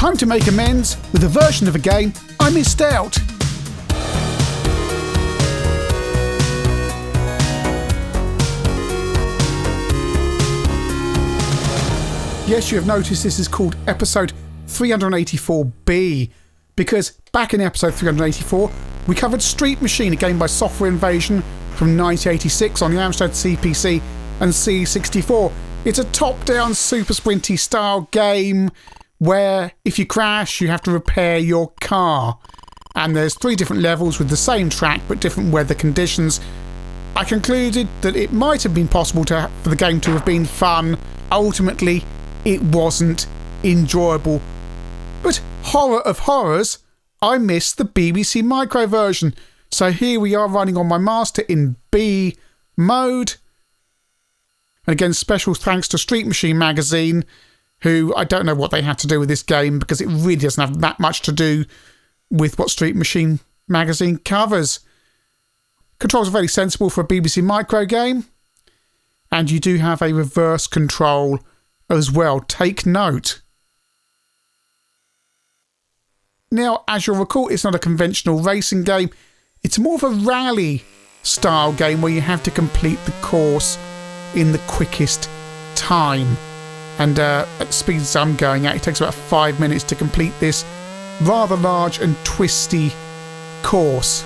Time to make amends with a version of a game I missed out. Yes, you have noticed this is called episode 384B, because back in episode 384 we covered Street Machine, a game by Software Invasion from 1986 on the Amstrad CPC and C64. It's a top-down super sprinty style game where if you crash you have to repair your car, and there's 3 different levels with the same track but different weather conditions. I concluded that it might have been possible for the game to have been fun. Ultimately it wasn't enjoyable. But horror of horrors, I missed the BBC Micro version. So here we are running on my master in B mode. And again, special thanks to Street Machine magazine, who I don't know what they had to do with this game, because it really doesn't have that much to do with what Street Machine magazine covers. Controls are very sensible for a BBC Micro game. And you do have a reverse control as well. Take note. Now, as you'll recall, it's not a conventional racing game. It's more of a rally style game where you have to complete the course in the quickest time. And at the speeds I'm going at, it takes about 5 minutes to complete this rather large and twisty course.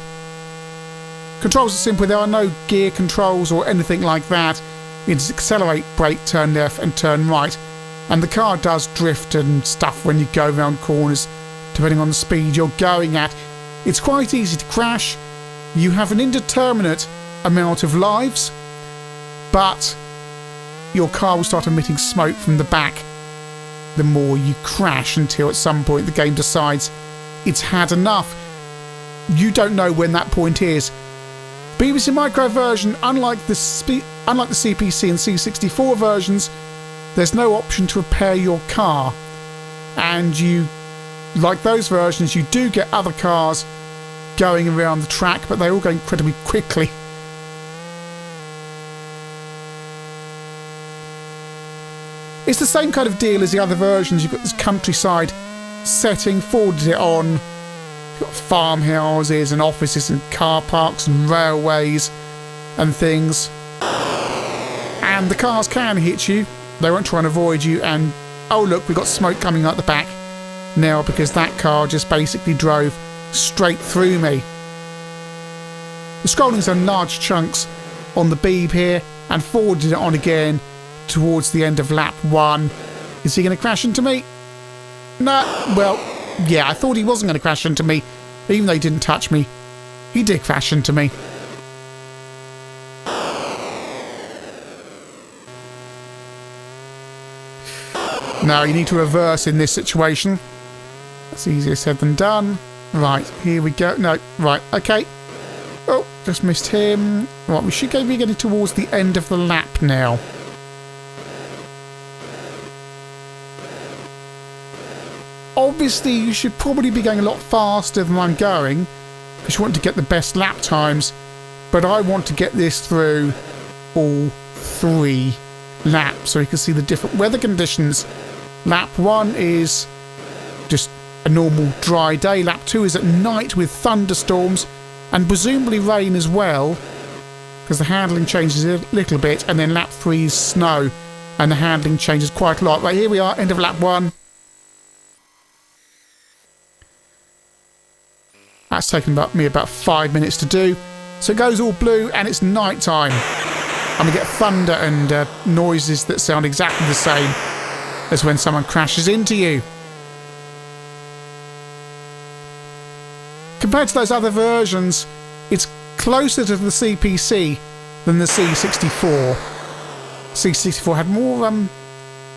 Controls are simple. There are no gear controls or anything like that. It's accelerate, brake, turn left and turn right. And the car does drift and stuff when you go around corners, depending on the speed you're going at. It's quite easy to crash. You have an indeterminate amount of lives, but your car will start emitting smoke from the back the more you crash, until at some point the game decides it's had enough. You don't know when that point is. BBC Micro version, unlike the CPC and C64 versions, there's no option to repair your car. And you, like those versions, you do get other cars going around the track, but they all go incredibly quickly. It's the same kind of deal as the other versions. You've got this countryside setting, forwarded it on. You've got farmhouses and offices and car parks and railways and things. And the cars can hit you. They won't try and avoid you. And oh look, we've got smoke coming out the back now because that car just basically drove straight through me. The scrolling's in large chunks on the beep here, and forwarded it on again towards the end of lap 1. Is he going to crash into me? No, well, yeah, I thought he wasn't going to crash into me, even though he didn't touch me. He did crash into me. Now you need to reverse in this situation. That's easier said than done. Right, here we go. No, right, okay. Oh, just missed him. Right, we should be getting towards the end of the lap now. Obviously, you should probably be going a lot faster than I'm going, because you want to get the best lap times, but I want to get this through all 3 laps so you can see the different weather conditions. Lap 1 is just a normal dry day. Lap 2 is at night with thunderstorms and presumably rain as well, because the handling changes a little bit, and then lap 3 is snow and the handling changes quite a lot. Right, here we are, end of lap 1. That's taken me about 5 minutes to do. So it goes all blue and it's night time. And we get thunder and noises that sound exactly the same as when someone crashes into you. Compared to those other versions, it's closer to the CPC than the C64. C64 had more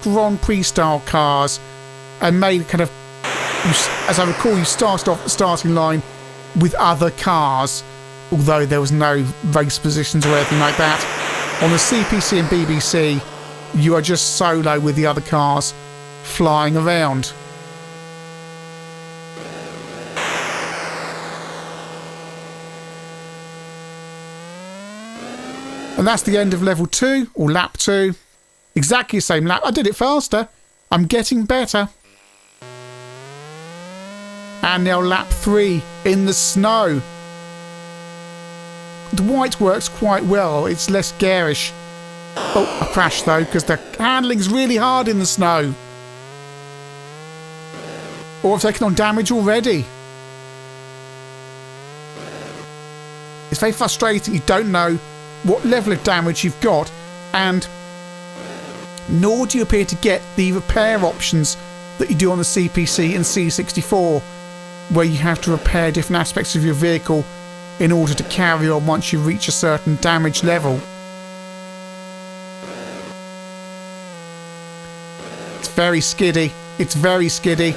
Grand Prix style cars and made kind of, as I recall, you started off at the starting line with other cars, although there was no race positions or anything like that. On the CPC and BBC, you are just solo with the other cars flying around. And that's the end of level 2, or lap 2. Exactly the same lap. I did it faster. I'm getting better. And now lap 3 in the snow. The white works quite well, it's less garish. Oh, I crashed though, because the handling's really hard in the snow. Oh, I've taken on damage already. It's very frustrating, you don't know what level of damage you've got, and nor do you appear to get the repair options that you do on the CPC and C64, where you have to repair different aspects of your vehicle in order to carry on once you reach a certain damage level. It's very skiddy. It's very skiddy.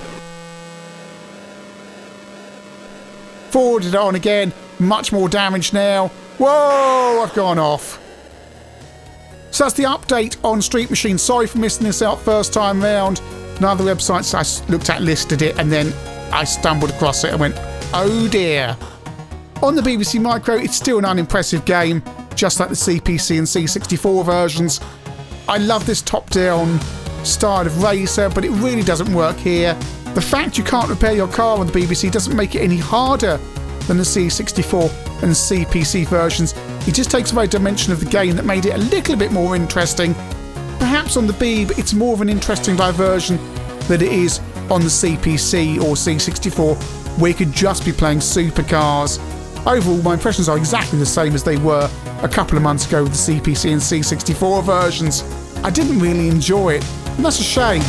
Forwarded it on again. Much more damage now. Whoa, I've gone off. So that's the update on Street Machine. Sorry for missing this out first time round. None of the websites I looked at listed it, and then I stumbled across it and went, oh dear. On the BBC Micro, it's still an unimpressive game, just like the CPC and C64 versions. I love this top-down style of racer, but it really doesn't work here. The fact you can't repair your car on the BBC doesn't make it any harder than the C64 and CPC versions. It just takes away a dimension of the game that made it a little bit more interesting. Perhaps on the Beeb, it's more of an interesting diversion than it is on the CPC or C64, where you could just be playing supercars. Overall, my impressions are exactly the same as they were a couple of months ago with the CPC and C64 versions. I didn't really enjoy it, and that's a shame.